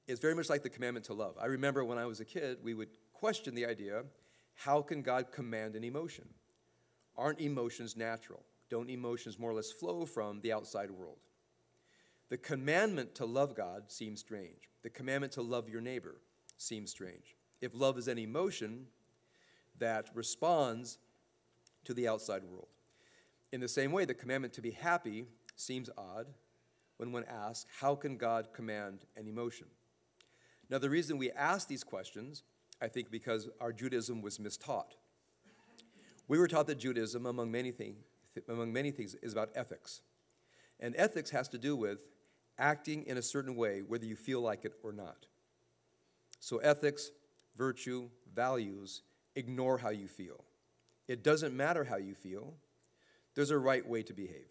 It's very much like the commandment to love. I remember when I was a kid, we would question the idea, how can God command an emotion? Aren't emotions natural? Don't emotions more or less flow from the outside world? The commandment to love God seems strange. The commandment to love your neighbor seems strange. If love is an emotion that responds to the outside world. In the same way, the commandment to be happy seems odd when one asks, how can God command an emotion? Now, the reason we ask these questions, I think because our Judaism was mistaught. We were taught that Judaism, among many things, is about ethics. And ethics has to do with acting in a certain way, whether you feel like it or not. So ethics, virtue, values, ignore how you feel. It doesn't matter how you feel. There's a right way to behave.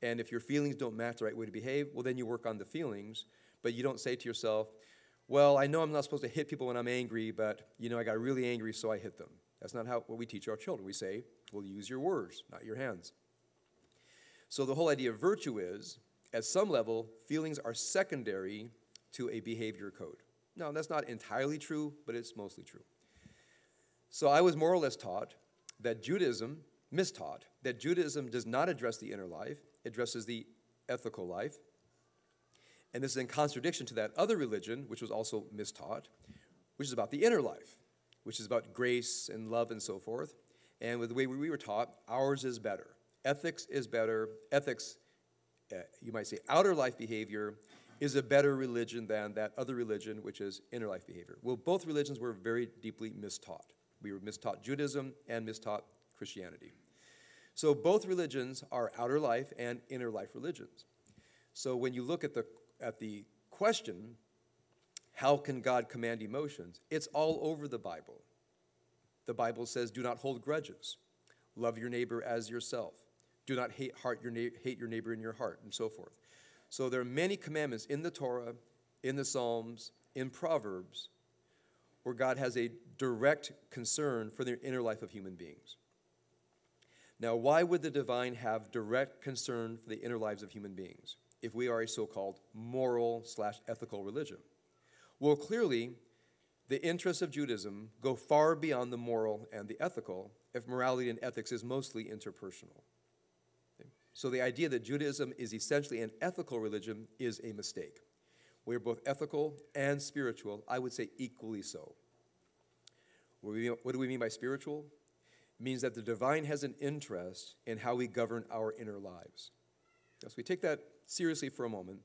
And if your feelings don't match the right way to behave, well, then you work on the feelings, but you don't say to yourself, well, I know I'm not supposed to hit people when I'm angry, but, I got really angry, so I hit them. That's not what we teach our children. We say, well, use your words, not your hands. So the whole idea of virtue is, at some level, feelings are secondary to a behavior code. Now, that's not entirely true, but it's mostly true. So I was more or less taught that mistaught, that Judaism does not address the inner life, it addresses the ethical life. And this is in contradiction to that other religion, which was also mistaught, which is about the inner life, which is about grace and love and so forth. And with the way we were taught, ours is better. Ethics is better. Ethics, you might say outer life behavior, is a better religion than that other religion, which is inner life behavior. Well, both religions were very deeply mistaught. We were mistaught Judaism and mistaught Christianity. So both religions are outer life and inner life religions. So when you look at the question, how can God command emotions? It's all over the Bible. The Bible says, do not hold grudges. Love your neighbor as yourself. Do not hate your neighbor in your heart, and so forth. So there are many commandments in the Torah, in the Psalms, in Proverbs, where God has a direct concern for the inner life of human beings. Now, why would the divine have direct concern for the inner lives of human beings if we are a so-called moral/ethical religion? Well, clearly, the interests of Judaism go far beyond the moral and the ethical if morality and ethics is mostly interpersonal. Okay? So the idea that Judaism is essentially an ethical religion is a mistake. We're both ethical and spiritual, I would say equally so. What do we mean by spiritual? It means that the divine has an interest in how we govern our inner lives. So we take that seriously for a moment.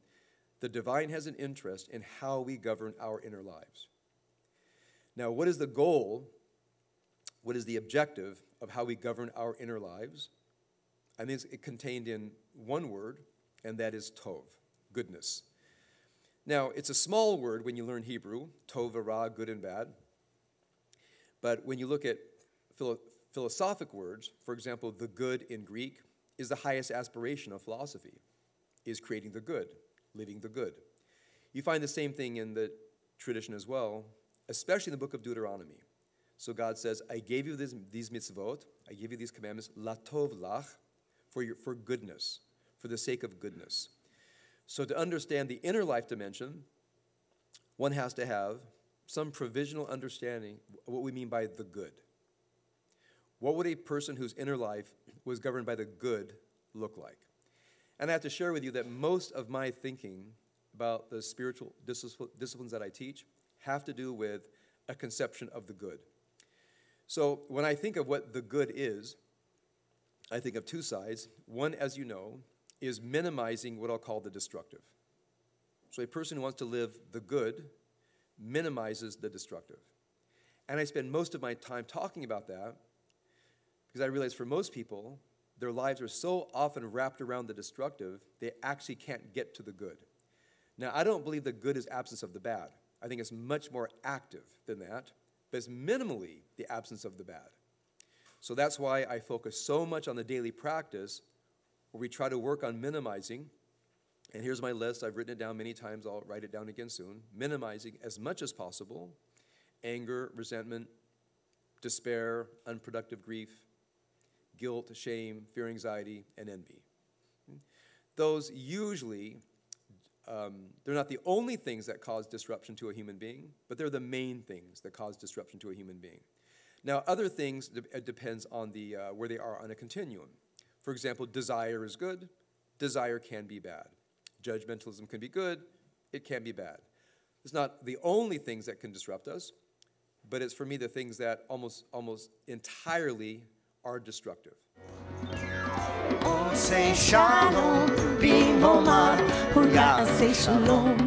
The divine has an interest in how we govern our inner lives. Now, what is the goal? What is the objective of how we govern our inner lives? I think it's contained in one word, and that is tov, goodness. Now, it's a small word when you learn Hebrew, tov ra, good and bad. But when you look at philosophic words, for example, the good in Greek is the highest aspiration of philosophy, is creating the good, living the good. You find the same thing in the tradition as well, especially in the book of Deuteronomy. So God says, I gave you these mitzvot, I give you these commandments, latov lach, for goodness, for the sake of goodness. So to understand the inner life dimension, one has to have some provisional understanding of what we mean by the good. What would a person whose inner life was governed by the good look like? And I have to share with you that most of my thinking about the spiritual disciplines that I teach have to do with a conception of the good. So when I think of what the good is, I think of two sides. One, as you know, is minimizing what I'll call the destructive. So a person who wants to live the good minimizes the destructive. And I spend most of my time talking about that because I realize for most people, their lives are so often wrapped around the destructive, they actually can't get to the good. Now, I don't believe the good is absence of the bad. I think it's much more active than that, but it's minimally the absence of the bad. So that's why I focus so much on the daily practice where we try to work on minimizing, and here's my list, I've written it down many times, I'll write it down again soon, minimizing as much as possible anger, resentment, despair, unproductive grief, guilt, shame, fear, anxiety, and envy. Those usually they're not the only things that cause disruption to a human being, but they're the main things that cause disruption to a human being. Now, other things, it depends on where they are on a continuum. For example, desire is good. Desire can be bad. Judgmentalism can be good. It can be bad. It's not the only things that can disrupt us, but it's, for me, the things that almost entirely are destructive. Say shalom, bimoma, say shalom.